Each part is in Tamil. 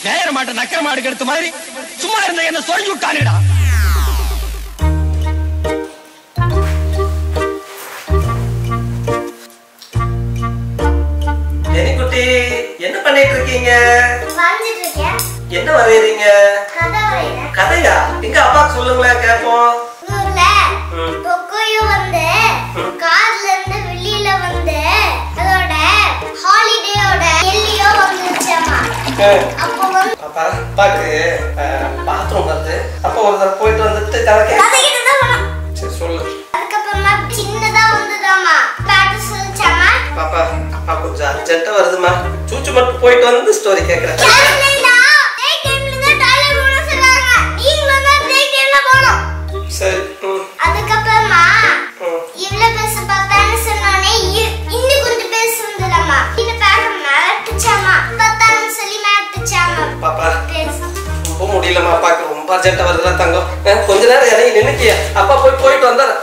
நேர மாட்ட நக்கர மாடு கெடுத்த மாதிரி சும்மா இருந்த என்ன சொல்லி விட்டானுடா. குட்டி என்ன பண்ணிட்டு இருக்கீங்க? வரைஞ்சிட்டு இருக்கேன். என்ன வரையறீங்க? கதை வரையறேன். கதையா? எங்க அப்பாக்கு சொல்லுங்களேன் கேப்போம். ஊர்ல பொக்கோயோ வந்து கார்ல இருந்து வெளியில வந்து அதோட ஹாலிடேயோட எல்லியோ வந்துச்சாமா. அப்போ வந்து அப்பாக்கு பாத்ரூம் வருது. அப்போ ஒரு தடவை போயிட்டு வந்துட்டு கதைக்கிட்டு தான் வரும். சரி சொல்லு. அதுக்கப்புறமா சின்னதா வந்துதாமா. பாட்டு சொல்லிச்சாமா. பாப்பா அப்பா கொஞ்சம் அர்ஜென்ட்டா வருதுமா. சூச்சு மட்டும் போயிட்டு வந்து ஸ்டோரி கேக்குறேன். சரி. அதுக்கப்புறமா இவ்வளவு பேச பார்த்தான்னு சொன்னோடனே இன்னும் கொஞ்சம் பேச வந்துடாமா. இது பார்க்க மிரட்டுச்சாமா. பார்த்தான்னு சொல்லி மிரட்டுச்சாமா. பாப்பா ரொம்ப முடியலமா. அப்பாக்கு ரொம்ப அர்ஜென்ட்டா வருதுல தங்கம். கொஞ்ச நேரம் இறங்கி நின்னுக்கிய. அப்பா போயிட்டு வந்தாரு.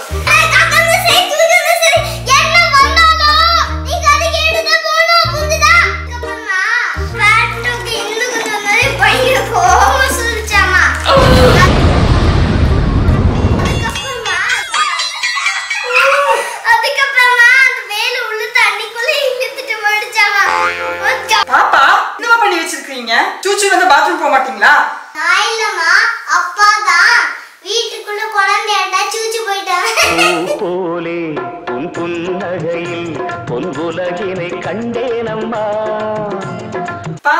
சூச்சு வந்து பாத்ரூம் போக மாட்டீங்களா? நான் இல்லம்மா, அப்பா தான் வீட்டுக்குள்ள குழந்தையாட்டா சூச்சு போயிட்டாங்க. போலே உன் புன்னகையில் பொன்னுலகினை கண்டேனம்மா. பா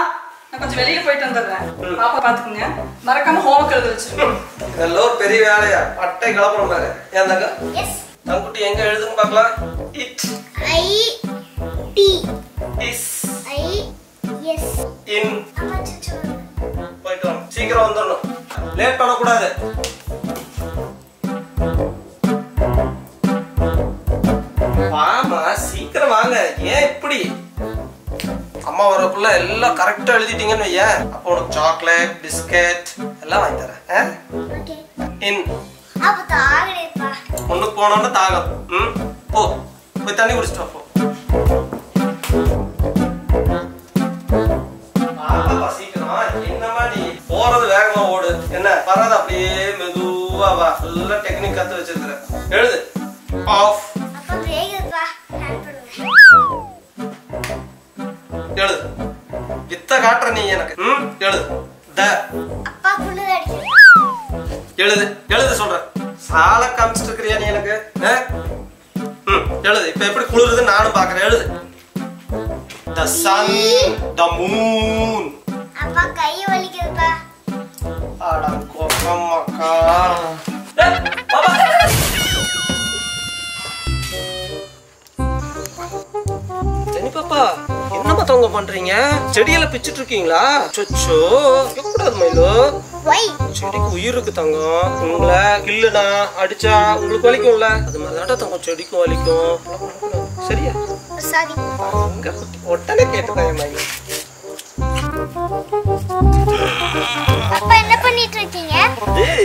நான் கொஞ்சம் வெளியில போயிட்டு வந்துடுறேன். பாப்பா பாத்துக்குங்க. மறக்காம ஹோம்வொர்க் எழுத வச்சிருங்க. இதெல்லாம் ஒரு பெரிய வேலையா? பட்டை கிளப்புறோம் பாரு. ஏன் தங்க? எஸ். தங்குட்டி எங்க எழுதுங்க பார்க்கலாம். It I T is I S in. அம்மா சூச்சு போயிட்டு வாங்க. சீக்கிரம் வந்துடணும். லேட் பண்ணக்கூடாது. வாமா சீக்கிரம் வாங்க. ஏன் இப்படி? அம்மா வரக்குள்ள எல்லாம் கரெக்டா எழுதிட்டீங்கன்னு வையேன். அப்போ உனக்கு சாக்லேட் பிஸ்கட் எல்லாம் வாங்கி தரேன். ஓகே. இன் அப்ப தாகடேப்பா. முன்னுக்கு போனோம்னா தாகம். போ போய் தண்ணி குடிச்சிட்டு வா. போ. போறது வேகமா ஓடு. என்ன வராது அப்படியே மெதுவா வா. ஃபுல்லா டெக்னிக் கத்து வச்சிருக்கேன். எழுது. ஆஃப். அப்ப பிரேக்ப்பா. ஹேண்ட் பண்ணுங்க. எழுது. வித்த காட்ற நீ எனக்கு. எழுது. த. அப்பா குளிர் அடிக்குது. எழுது. எழுது சொல்றேன். சால காமிச்சிட்டு இருக்கறியா நீ எனக்கு? எழுது. இப்ப எப்படி குளிருது நானும் பாக்குறேன். எழுது. The sun, the moon. அப்பா கை வலிக்குதுப்பா. அட கோக்கம்மக்கா. ஜெனி பாப்பா என்னமா தங்க பண்றீங்க? செடியில பிச்சிட்டு இருக்கீங்களா? சொச்சோ கூடாது மயிலோ. வை. செடிக்கு உயிர் இருக்கு தங்கம். உங்களை கில்லுனா அடிச்சா உங்களுக்கு வலிக்கும்ல. அது மாதிரி தங்கம் செடிக்கும் வலிக்கும். சரியா? சாரி. உடனே கேட்டுதான் மயிலோ. அப்பா என்ன பண்ணிட்டு இருக்கீங்க?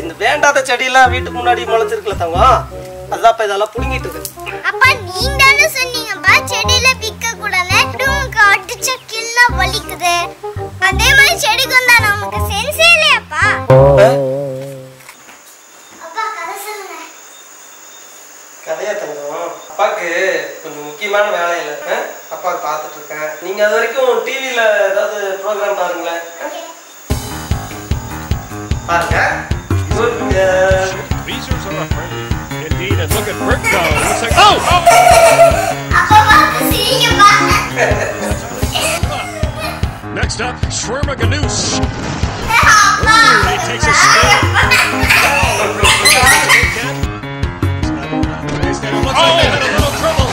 இந்த வேண்டாத செடியெல்லாம் வீட்டுக்கு முன்னாடி முளைச்சிருக்கல தங்கம். அதான் இதெல்லாம் புடுங்கிட்டு இருக்கு. அப்பா நீங்க தானே சொன்னீங்கப்பா செடியில பிக்க கூடாது. உங்களுக்கு அடிச்ச கில்ல வலிக்குது. அதே மாதிரி செடிக்கு வந்தா நமக்கு சென்ஸே இல்லையாப்பா? அப்பா கதை சொல்லுங்க. கதையா தங்கம்? அப்பாக்கு கொஞ்சம் முக்கியமான வேலை இல்லை. அப்பாவுக்கு பார்த்துட்டு இருக்கேன். நீங்க அது வரைக்கும் டிவியில ஏதாவது ப்ரோக்ராம் பாருங்களேன். பாருங்க. Visors are friendly. Indeed, and look at Brickgo. Looks like அப்பா பாத்து சிரிங்கப்பா. Next up, Schwermaganoose. அப்பா. He takes a spin. Looks like they had a little trouble.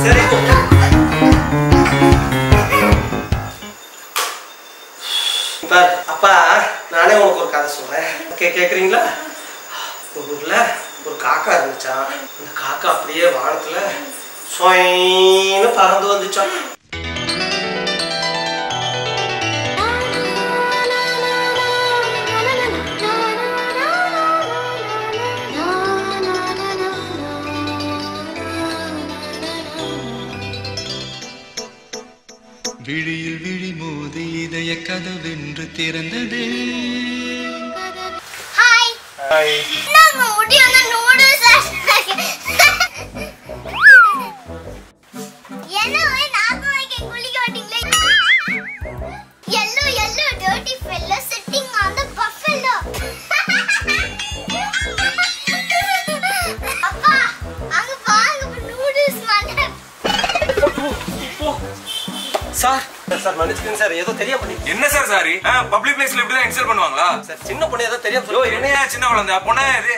சரி அப்பா நானே உனக்கு ஒரு கதை சொல்றேன். கேக்குறீங்களா? ஒரு ஊர்ல ஒரு காக்கா இருந்துச்சான். அந்த காக்கா அப்படியே வானத்துல சொயின்னு பறந்து வந்துச்சான். விழியில் விழி மோதி இதய கதவென்று திறந்தது. Hi hi. நாங்க முடியாத நூடுல்ஸ் என்ன ஒரே நாக்கு வைக்க குளிக்க மாட்டீங்களே. yellow dirty fellow sitting on the buffalo. அப்பா அங்க பாருங்க நூடுல்ஸ் வந்து. சார் சார் மன்னிச்சுக்கங்க சார், ஏதோ தெரியாம பண்ணிட்டேன். என்ன சார் சாரி? பப்ளிக் பிளேஸ்ல இப்படி தான் இன்சல்ட் பண்ணுவாங்களா? சார் சின்ன பொண்ணு ஏதோ தெரியாம யோ என்னையா சின்ன குழந்தை பொண்ணா இது?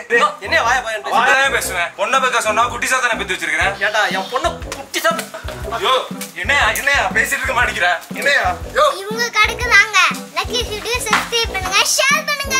என்ன வாய பாயன்ட்டு வாயே பேசுவேன். பொண்ணை பக்க சொன்னா குட்டி சாத்தான பெத்து வச்சிருக்கேன். ஏடா என் பொண்ணு குட்டி சார். யோ என்னையா பேசிட்டு இருக்க மாட்டேங்கிற? என்னையா? யோ இவங்க கடுக்குதாங்க. லக்கி வீடியோ சப்ஸ்கிரைப் பண்ணுங்க, ஷேர் பண்ணுங்க.